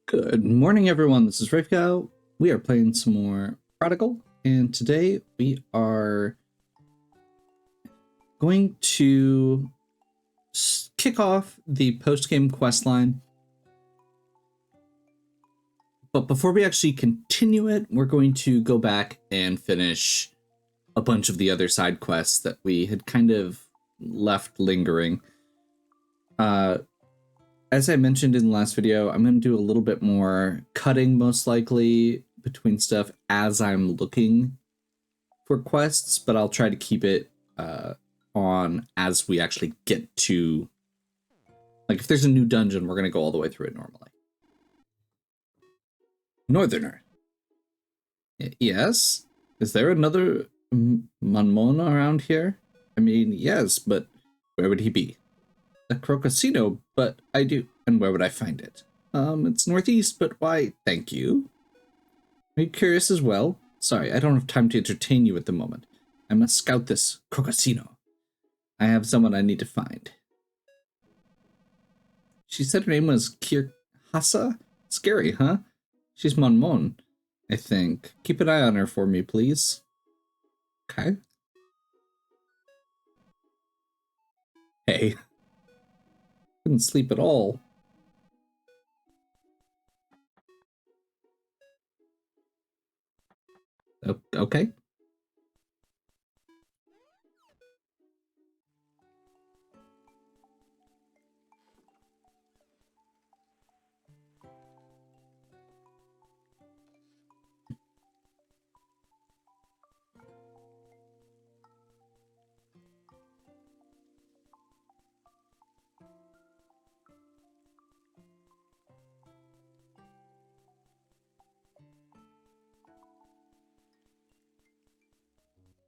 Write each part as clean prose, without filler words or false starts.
Good morning, everyone. This is Rafko. We are playing some more Prodigal, and today we are going to kick off the post-game quest line. But before we actually continue it, we're going to go back and finish a bunch of the other side quests that we had kind of left lingering. As I mentioned in the last video, I'm going to do a little bit more cutting, most likely, between stuff as I'm looking for quests, but I'll try to keep it on as we actually get to... Like, if there's a new dungeon, we're going to go all the way through it normally. Northerner. Yes? Is there another Monmon around here? I mean, yes, but where would he be? The Crocosino, but I do. And where would I find it? It's northeast, but why? Thank you. Are you curious as well? Sorry, I don't have time to entertain you at the moment. I must scout this Crocosino. I have someone I need to find. She said her name was Hasa? Scary, huh? She's Monmon, I think. Keep an eye on her for me, please. Okay. Hey. Couldn't sleep at all. Okay.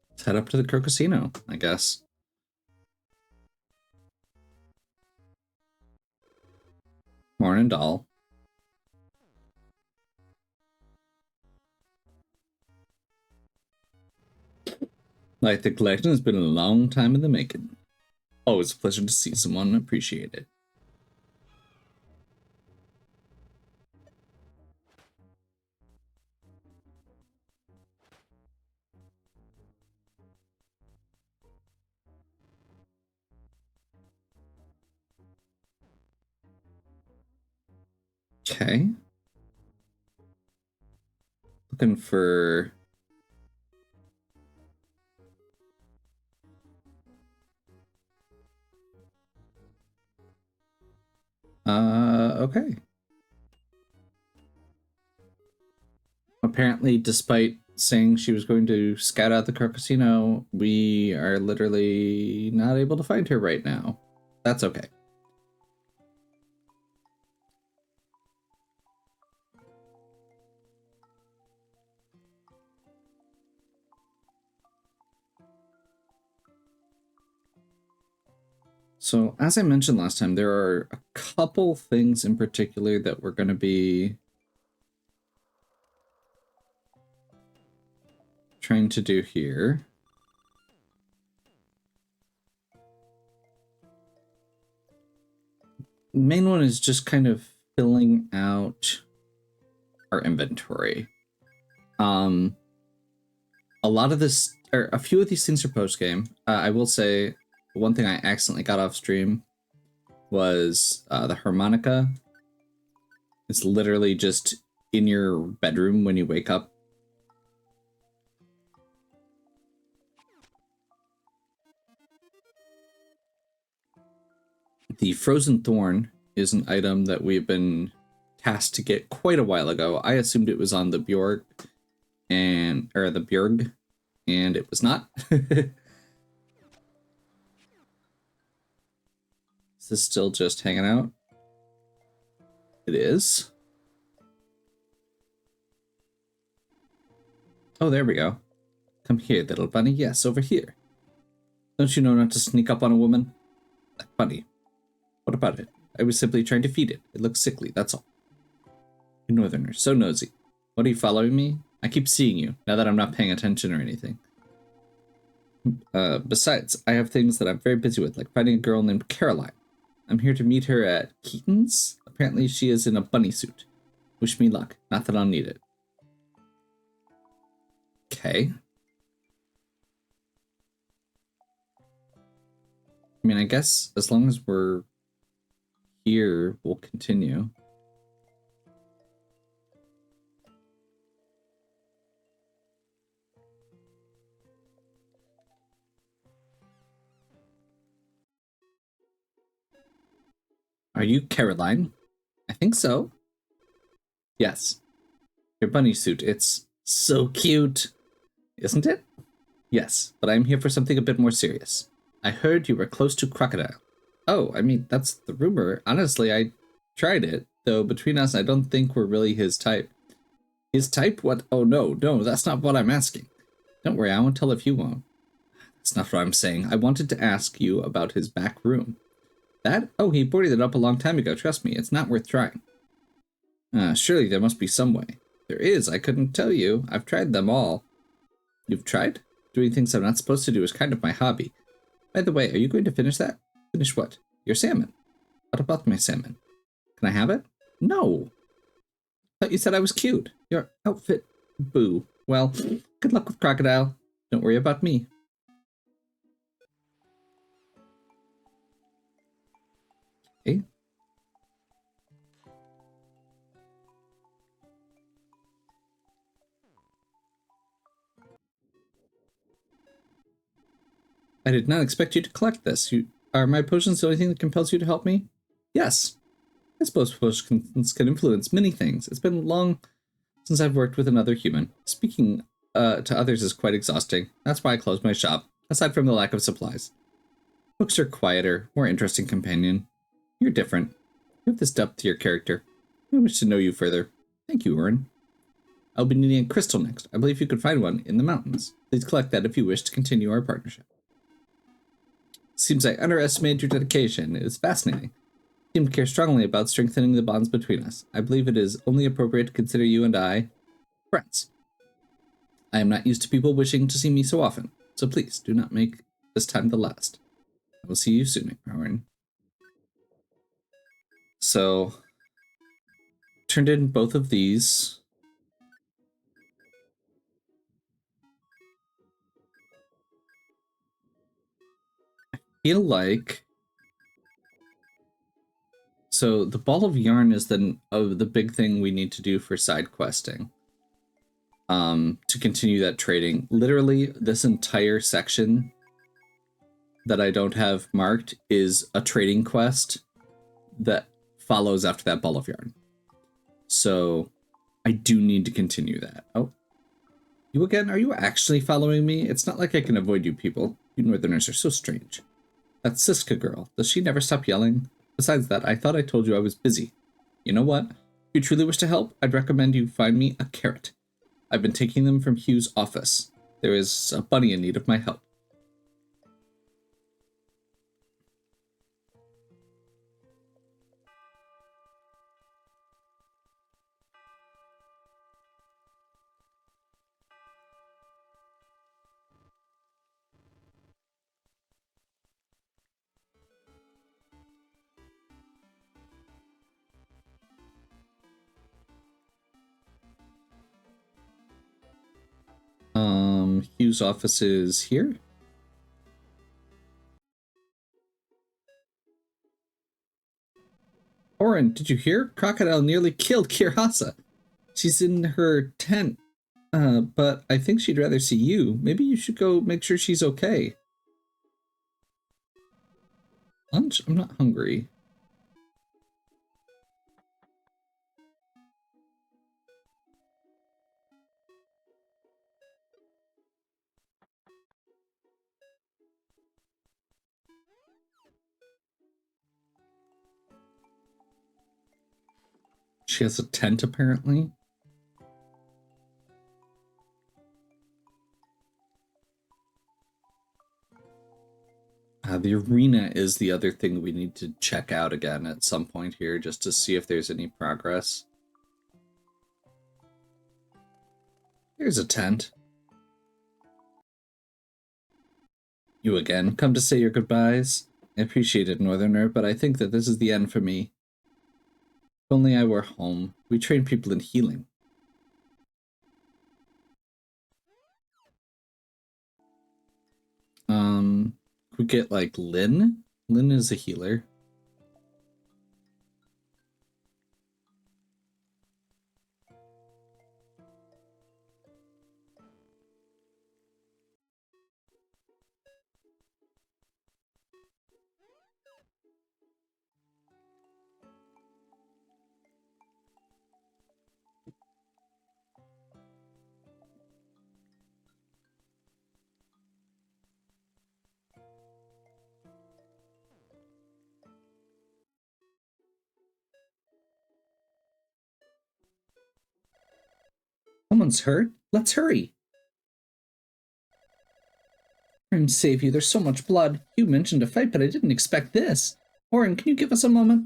Let's head up to the Crocosino, I guess. Morning, doll. Like the collection has been a long time in the making. Always a pleasure to see someone. Appreciate it. Okay. Looking for... okay. Apparently, despite saying she was going to scout out the Crocosino, we are literally not able to find her right now. That's okay. So, as I mentioned last time, there are a couple things in particular that we're going to be trying to do here. Main one is just kind of filling out our inventory. A lot of this, or a few of these things are post-game. I will say one thing I accidentally got off stream was the harmonica. It's literally just in your bedroom when you wake up. The frozen thorn is an item that we've been tasked to get quite a while ago. I assumed it was on the Bjorg and the Bjorg, and it was not. Is this still just hanging out? It is. Oh, there we go. Come here, little bunny. Yes, over here. Don't you know not to sneak up on a woman? That bunny. What about it? I was simply trying to feed it. It looks sickly, that's all. You Northerner, so nosy. What, are you following me? I keep seeing you, now that I'm not paying attention or anything. Besides, I have things that I'm very busy with, like finding a girl named Caroline. I'm here to meet her at Keaton's. Apparently she is in a bunny suit. Wish me luck. Not that I'll need it. Okay. I mean, I guess as long as we're here, we'll continue. Are you Caroline? I think so. Yes. Your bunny suit, it's so cute. Isn't it? Yes, but I'm here for something a bit more serious. I heard you were close to Crocodile. Oh, I mean, that's the rumor. Honestly, I tried it, though between us, I don't think we're really his type. His type? What? Oh, no, that's not what I'm asking. Don't worry, I won't tell if you won't. That's not what I'm saying. I wanted to ask you about his back room. That? Oh, he boarded it up a long time ago. Trust me, it's not worth trying. Surely there must be some way. There is. I couldn't tell you. I've tried them all. You've tried? Doing things I'm not supposed to do is kind of my hobby. By the way, are you going to finish that? Finish what? Your salmon. What about my salmon? Can I have it? No. Thought you said I was cute. Your outfit. Boo. Well, good luck with Crocodile. Don't worry about me. Okay. I did not expect you to collect this. Are my potions the only thing that compels you to help me? Yes. I suppose potions can influence many things. It's been long since I've worked with another human. Speaking to others is quite exhausting. That's why I closed my shop, aside from the lack of supplies. Books are quieter, more interesting companion. You're different. You have this depth to your character. I wish to know you further. Thank you, Orin. I'll be needing a crystal next. I believe you could find one in the mountains. Please collect that if you wish to continue our partnership. Seems I underestimated your dedication. It is fascinating. You seem to care strongly about strengthening the bonds between us. I believe it is only appropriate to consider you and I friends. I am not used to people wishing to see me so often, so please do not make this time the last. I will see you soon, Orin. So, turned in both of these. Feel like so the ball of yarn is the big thing we need to do for side questing. To continue that trading. Literally, this entire section that I don't have marked is a trading quest that follows after that ball of yarn. So I do need to continue that. Oh, you again? Are you actually following me? It's not like I can avoid you people. You Northerners are so strange. That Siska girl, does she never stop yelling? Besides that, I thought I told you I was busy. You know what? If you truly wish to help, I'd recommend you find me a carrot. I've been taking them from Hugh's office. There is a bunny in need of my help. Hugh's office is here. Orin, did you hear? Crocodile nearly killed Hasa. She's in her tent, but I think she'd rather see you. Maybe you should go make sure she's okay. Lunch? I'm not hungry. She has a tent, apparently. The arena is the other thing we need to check out again at some point here, just to see if there's any progress. Here's a tent. You again. Come to say your goodbyes? I appreciate it, Northerner, but I think that this is the end for me. If only I were home. We train people in healing. We get like Lynn. Lynn is a healer. Someone's hurt. Let's hurry. I'm save you. There's so much blood. You mentioned a fight, but I didn't expect this. Orin, can you give us a moment?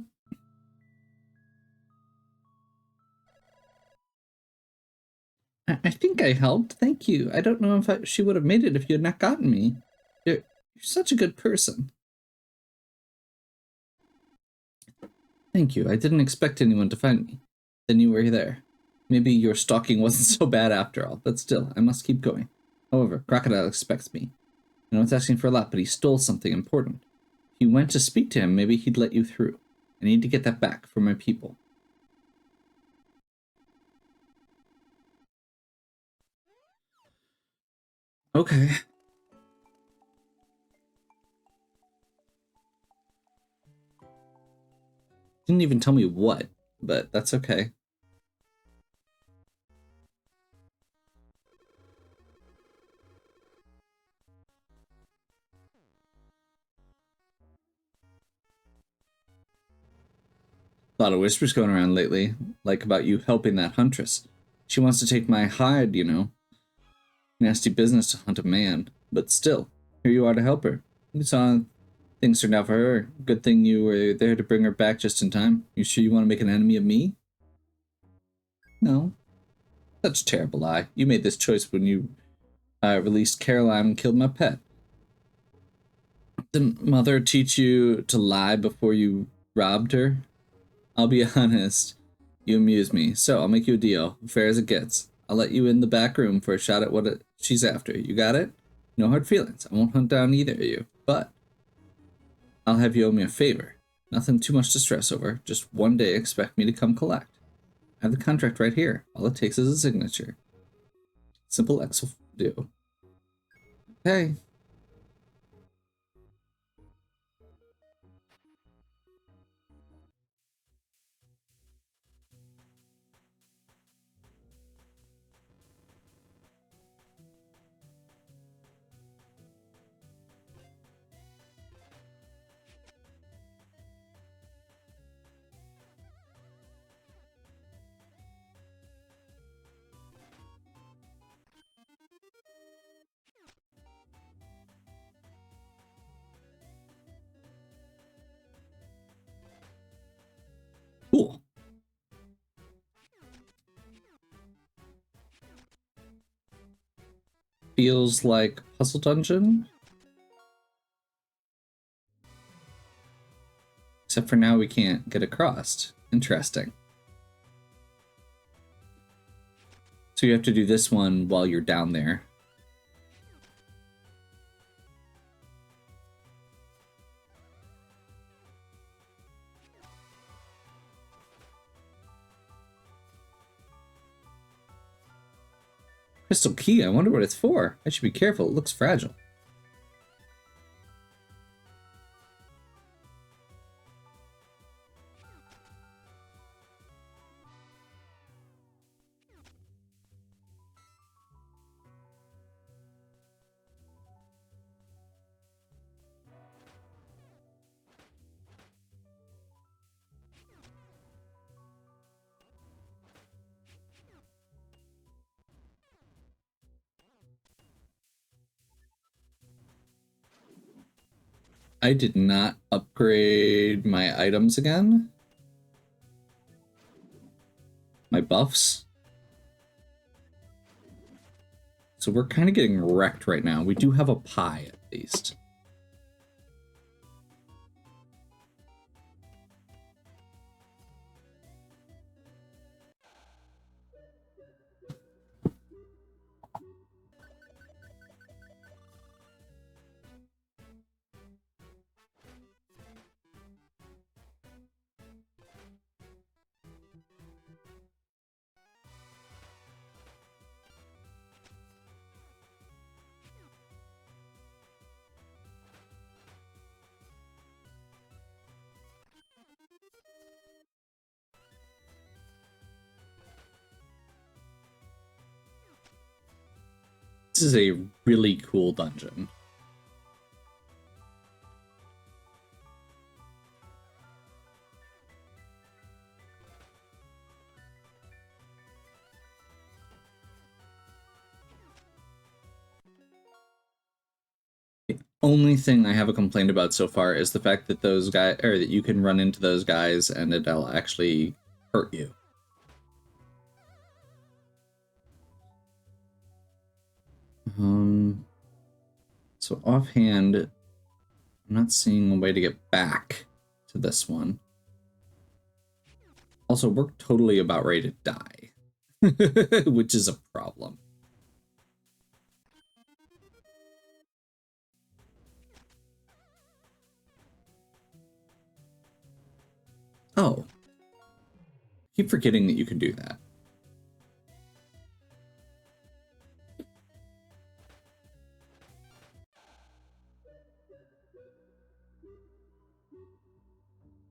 I think I helped. Thank you. I don't know if she would have made it if you had not gotten me. You're such a good person. Thank you. I didn't expect anyone to find me. Then you were there. Maybe your stalking wasn't so bad after all, but still, I must keep going. However, Crocodile expects me. I know it's asking for a lot, but he stole something important. If you went to speak to him, maybe he'd let you through. I need to get that back for my people. Okay. Didn't even tell me what, but that's okay. A lot of whispers going around lately, like about you helping that huntress. She wants to take my hide, you know. Nasty business to hunt a man, but still, here you are to help her. You saw things turned out for her. Good thing you were there to bring her back just in time. You sure you want to make an enemy of me? No. Such a terrible lie. You made this choice when you released Caroline and killed my pet. Didn't Mother teach you to lie before you robbed her? I'll be honest. You amuse me. So, I'll make you a deal. Fair as it gets. I'll let you in the back room for a shot at what she's after. You got it? No hard feelings. I won't hunt down either of you. But I'll have you owe me a favor. Nothing too much to stress over. Just one day expect me to come collect. I have the contract right here. All it takes is a signature. Simple X will do. Okay. Cool. Feels like Puzzle Dungeon. Except for now we can't get across. Interesting. So you have to do this one while you're down there. Crystal key, I wonder what it's for. I should be careful, it looks fragile. I did not upgrade my items again. My buffs. So we're kind of getting wrecked right now. We do have a pie, at least. This is a really cool dungeon. Only thing I have a complaint about so far is the fact that those guys, or that you can run into those guys and it'll actually hurt you. So offhand, I'm not seeing a way to get back to this one. Also, we're totally about ready to die, which is a problem. Oh. Keep forgetting that you can do that.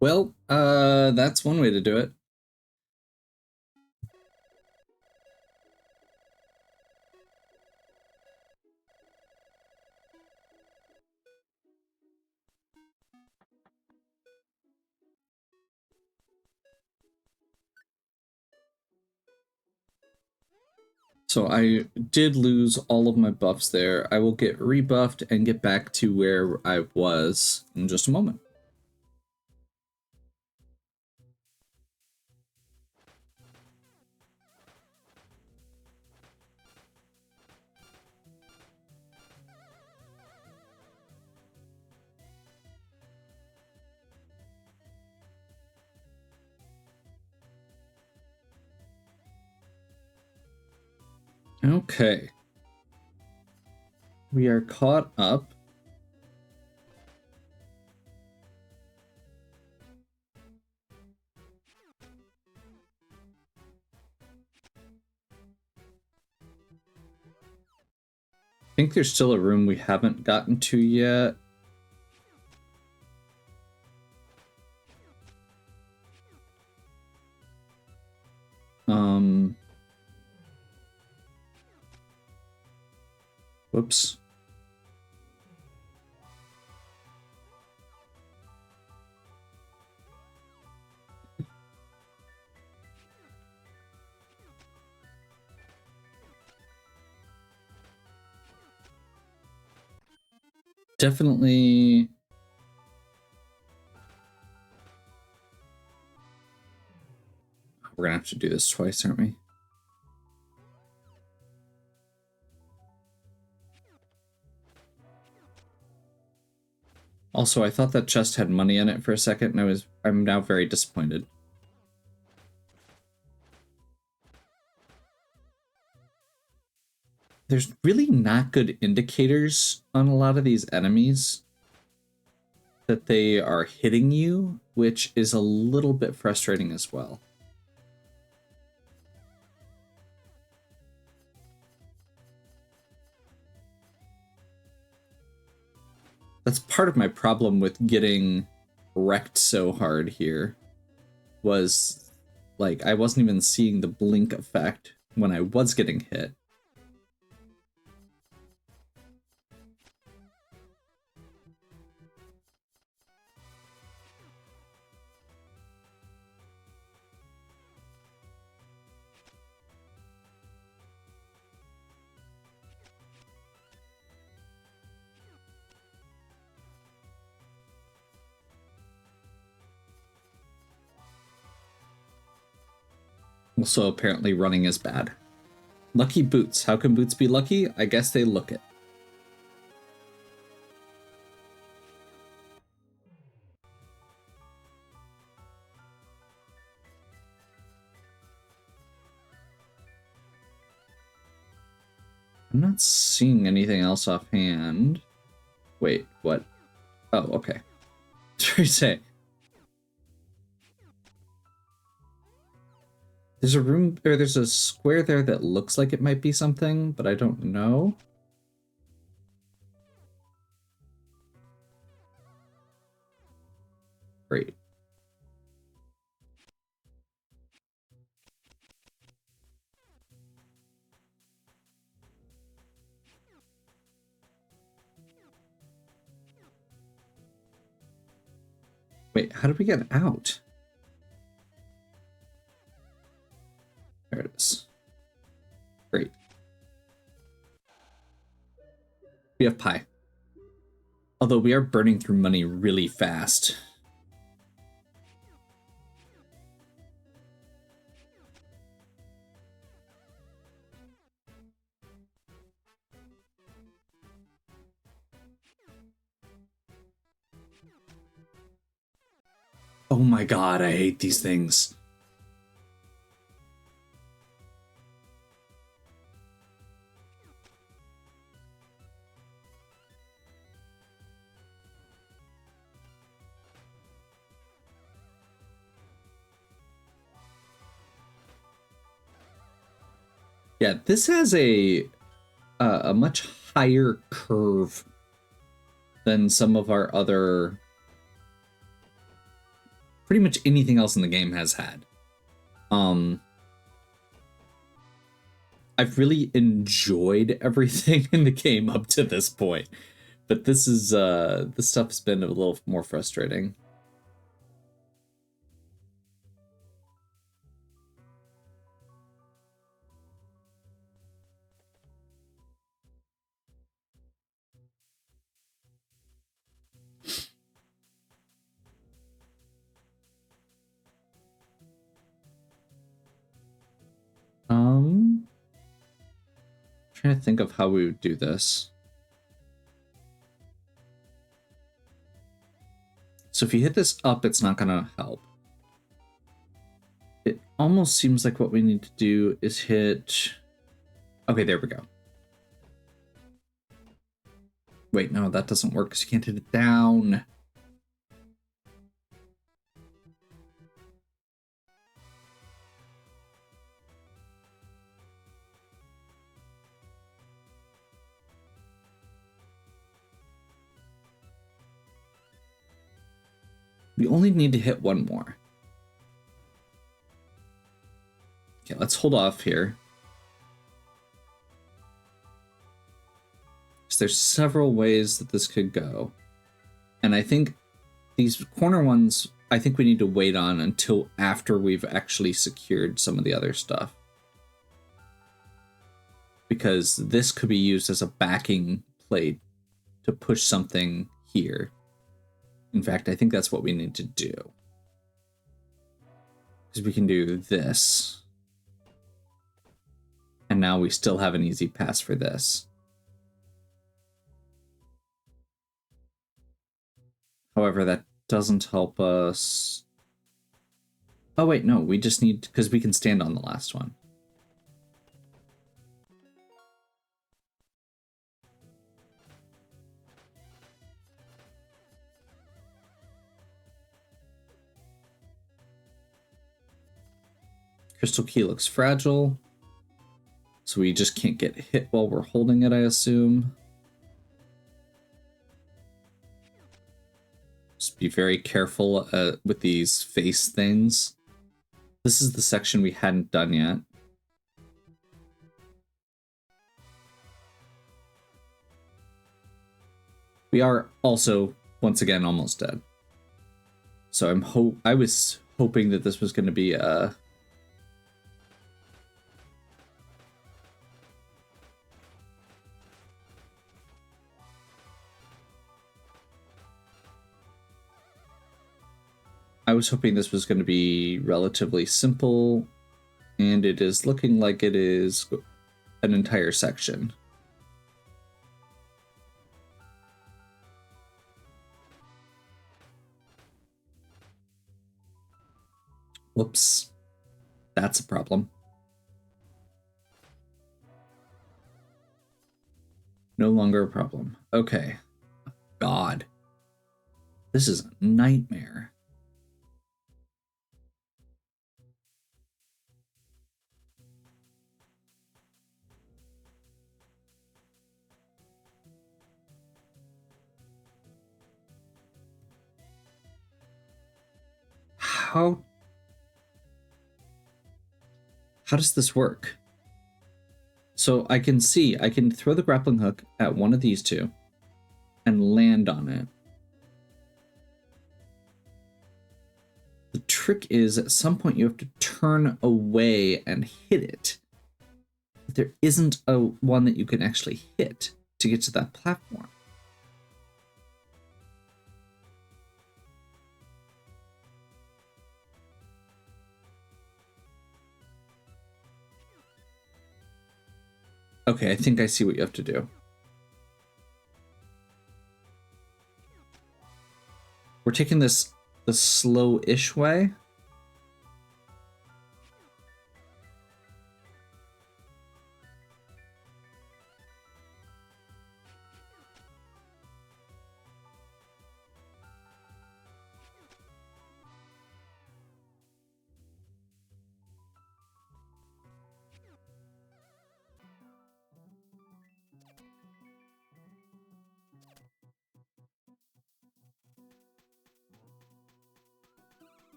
Well, that's one way to do it. So I did lose all of my buffs there. I will get rebuffed and get back to where I was in just a moment. Okay. We are caught up. I think there's still a room we haven't gotten to yet. Whoops. Definitely. We're gonna have to do this twice, aren't we? Also, I thought that chest had money in it for a second, and I'm now very disappointed. There's really not good indicators on a lot of these enemies that they are hitting you, which is a little bit frustrating as well. That's part of my problem with getting wrecked so hard here, was like I wasn't even seeing the blink effect when I was getting hit. Also, apparently running is bad. Lucky boots. How can boots be lucky? I guess they look it. I'm not seeing anything else offhand. Wait, what? Oh, okay. Try to say. There's a room, or there's a square there that looks like it might be something, but I don't know. Great. Wait, how did we get out? There it is. Great. We have pie. Although we are burning through money really fast. Oh my god, I hate these things. Yeah, this has a much higher curve than some of our other... Pretty much anything else in the game has had. I've really enjoyed everything in the game up to this point. But this is, this stuff has been a little more frustrating. Trying to think of how we would do this. So if you hit this up, it's not gonna help. It almost seems like what we need to do is hit... Okay, there we go. Wait, no, that doesn't work because you can't hit it down. We only need to hit one more. Okay, let's hold off here. So there's several ways that this could go. And I think these corner ones, I think we need to wait on until after we've actually secured some of the other stuff. Because this could be used as a backing plate to push something here. In fact, I think that's what we need to do. Because we can do this. And now we still have an easy pass for this. However, that doesn't help us. Oh, wait, no, we just need, because we can stand on the last one. Crystal key looks fragile. So we just can't get hit while we're holding it, I assume. Just be very careful with these face things. This is the section we hadn't done yet. We are also, once again, almost dead. So I was hoping that this was going to be a... I was hoping this was going to be relatively simple, and it is looking like it is an entire section. Whoops. That's a problem. No longer a problem. Okay. God. This is a nightmare. How does this work? So I can throw the grappling hook at one of these two and land on it. trick is at some point you have to turn away and hit it. But there isn't a one that you can actually hit to get to that platform. Okay, I think I see what you have to do. We're taking this the slow-ish way.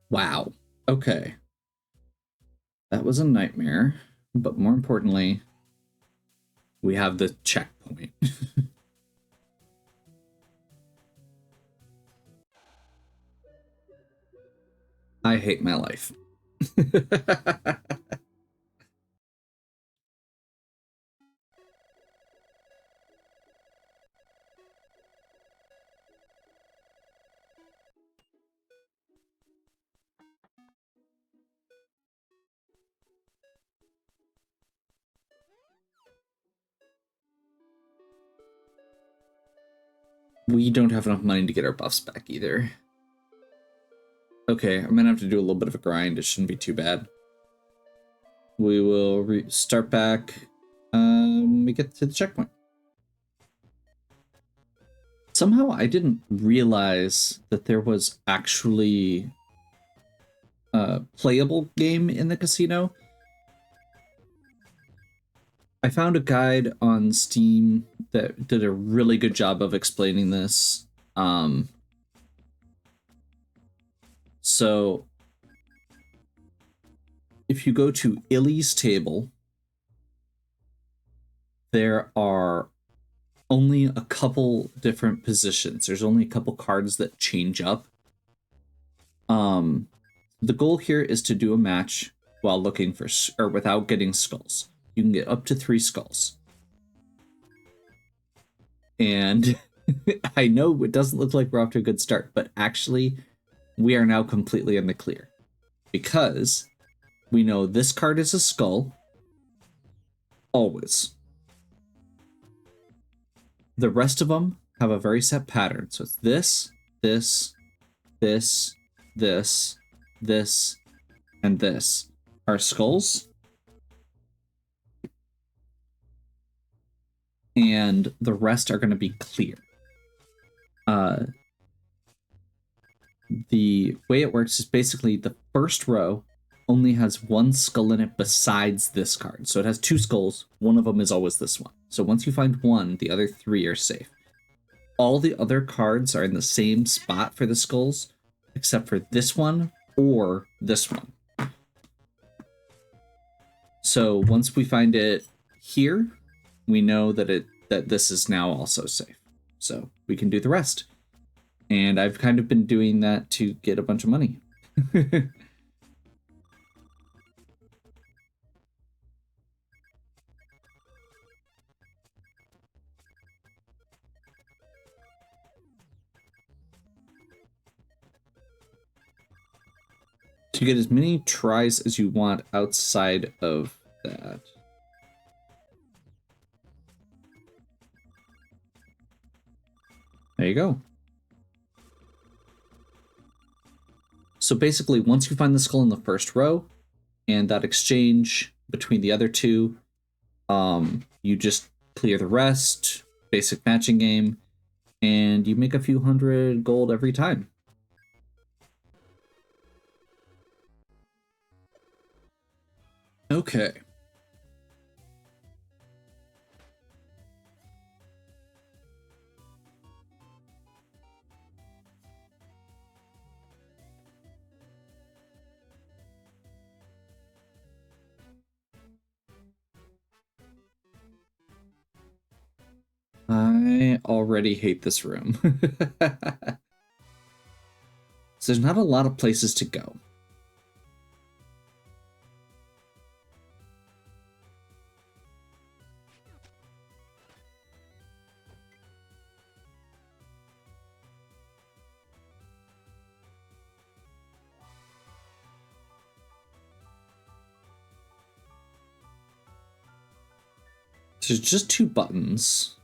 Wow. Okay. That was a nightmare, but more importantly, we have the checkpoint. I hate my life. We don't have enough money to get our buffs back either. Okay, I'm gonna have to do a little bit of a grind. It shouldn't be too bad. We will start back when we get to the checkpoint. Somehow I didn't realize that there was actually a playable game in the casino. I found a guide on Steam that did a really good job of explaining this. So if you go to Illy's table, there are only a couple different positions. There's only a couple cards that change up. The goal here is to do a match while looking for, or without getting skulls. You can get up to 3 skulls. And I know it doesn't look like we're off to a good start, but actually we are now completely in the clear. Because we know this card is a skull. Always. The rest of them have a very set pattern. So it's this, this, this, this, this, and this are skulls. And the rest are going to be clear. The way it works is basically the first row only has 1 skull in it besides this card. So it has 2 skulls. One of them is always this one. So once you find one, the other 3 are safe. All the other cards are in the same spot for the skulls, except for this one or this one. So once we find it here, we know that this is now also safe. So we can do the rest. And I've kind of been doing that to get a bunch of money. You get as many tries as you want outside of that. There you go. So basically, once you find the skull in the first row, and that exchange between the other two, you just clear the rest, basic matching game, and you make a few hundred gold every time. Okay. I already hate this room. So there's not a lot of places to go. There's just 2 buttons.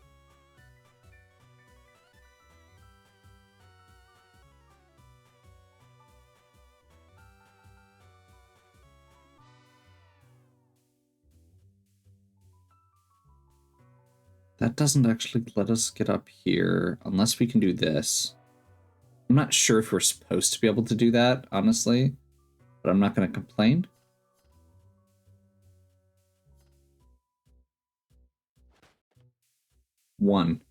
That doesn't actually let us get up here unless we can do this. I'm not sure if we're supposed to be able to do that, honestly, but I'm not going to complain. One.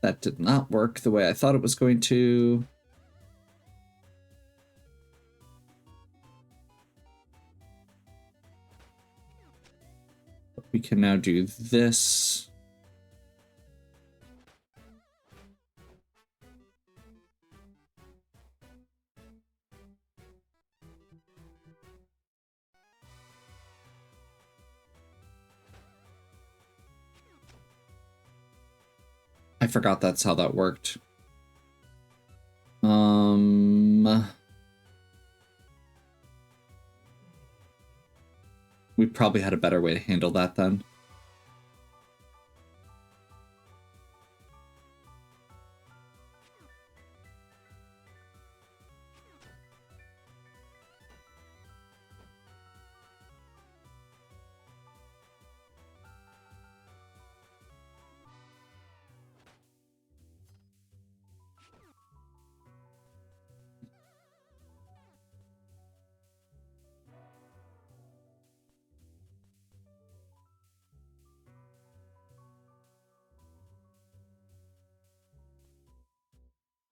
That did not work the way I thought it was going to. We can now do this. I forgot that's how that worked. We probably had a better way to handle that then.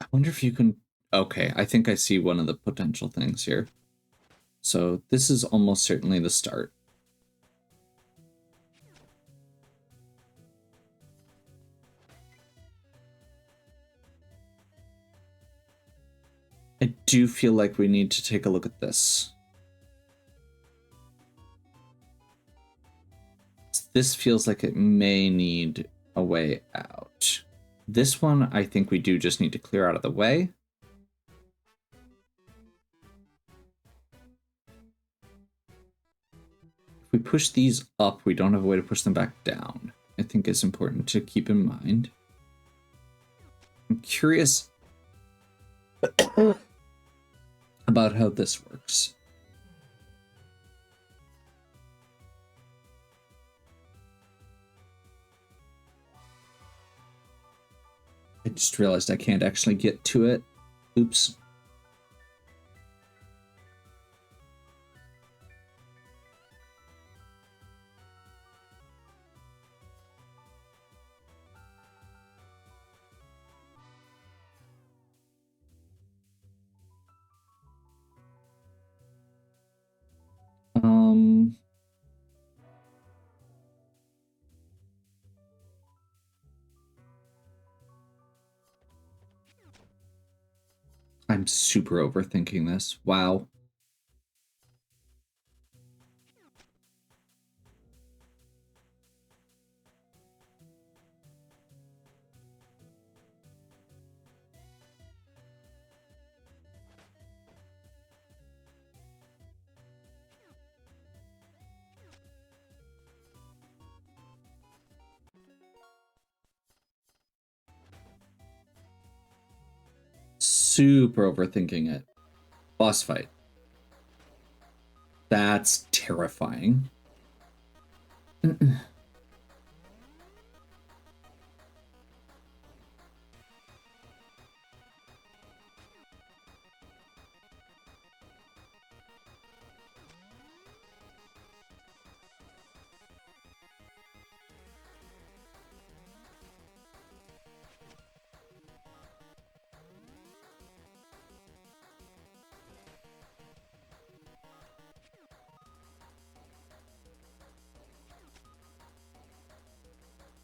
I wonder if you can... Okay, I think I see one of the potential things here. So this is almost certainly the start. I do feel like we need to take a look at this. This feels like it may need a way out. This one, I think we do just need to clear out of the way. If we push these up, we don't have a way to push them back down. I think it's important to keep in mind. I'm curious about how this works. I just realized I can't actually get to it. Oops. I'm super overthinking this. Wow. super overthinking it. Boss fight. That's terrifying.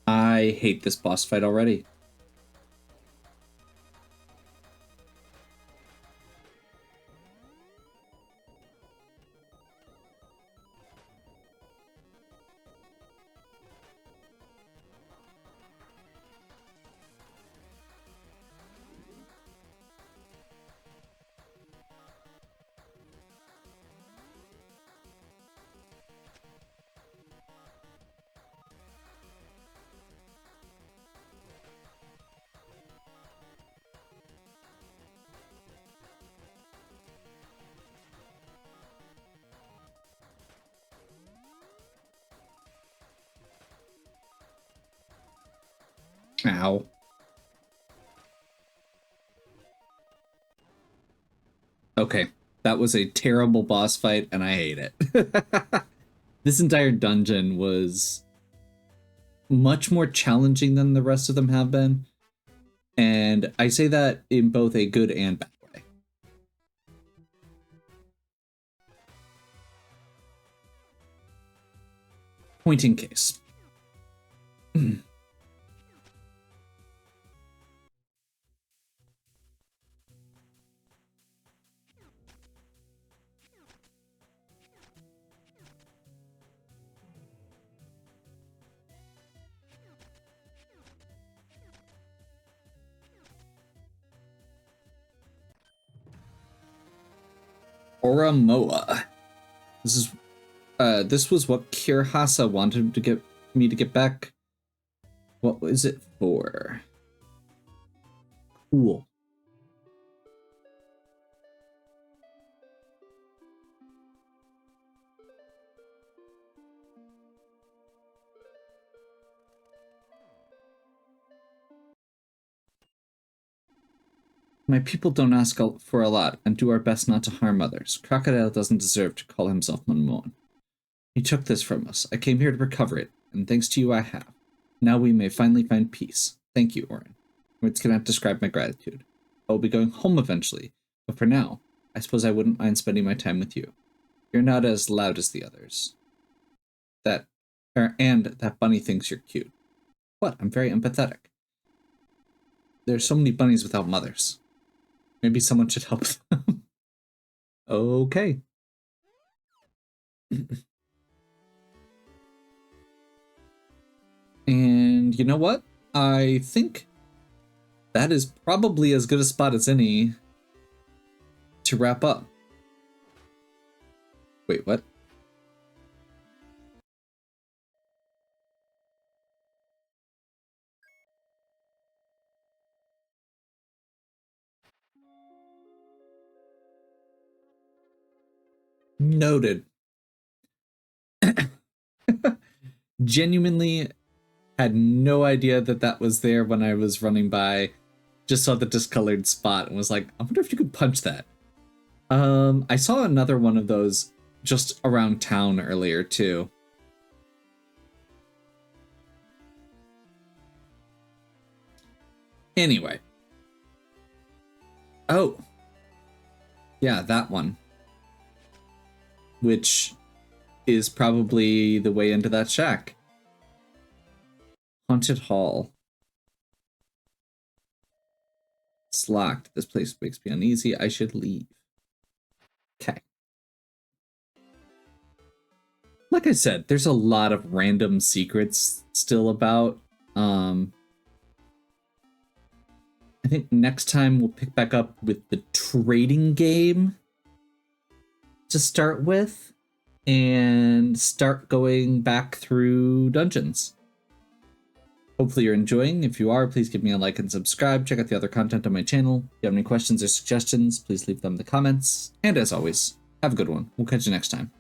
I hate this boss fight already. Ow. Okay, that was a terrible boss fight, and I hate it. This entire dungeon was much more challenging than the rest of them have been. And I say that in both a good and bad way. Pointing case. Oramoa. This was what Hasa wanted to get me to get back. What was it for? Cool. My people don't ask for a lot and do our best not to harm others. Crocodile doesn't deserve to call himself Munmon. He took this from us. I came here to recover it, and thanks to you I have. Now we may finally find peace. Thank you, Orin. Words cannot describe my gratitude. I will be going home eventually, but for now, I suppose I wouldn't mind spending my time with you. You're not as loud as the others. And that bunny thinks you're cute. What? I'm very empathetic. There's so many bunnies without mothers. Maybe someone should help them. Okay. And you know what? I think that is probably as good a spot as any to wrap up. Wait, what? Noted. Genuinely had no idea that that was there when I was running by. Just saw the discolored spot and was like, I wonder if you could punch that. I saw another one of those just around town earlier too. Anyway. Oh. Yeah, that one. Which is probably the way into that shack. Haunted Hall. It's locked. This place makes me uneasy. I should leave. Okay. Like I said, there's a lot of random secrets still about. I think next time we'll pick back up with the trading game to start with and start going back through dungeons. Hopefully you're enjoying. If you are, please give me a like and subscribe. Check out the other content on my channel. If you have any questions or suggestions, please leave them in the comments. And as always, have a good one. We'll catch you next time.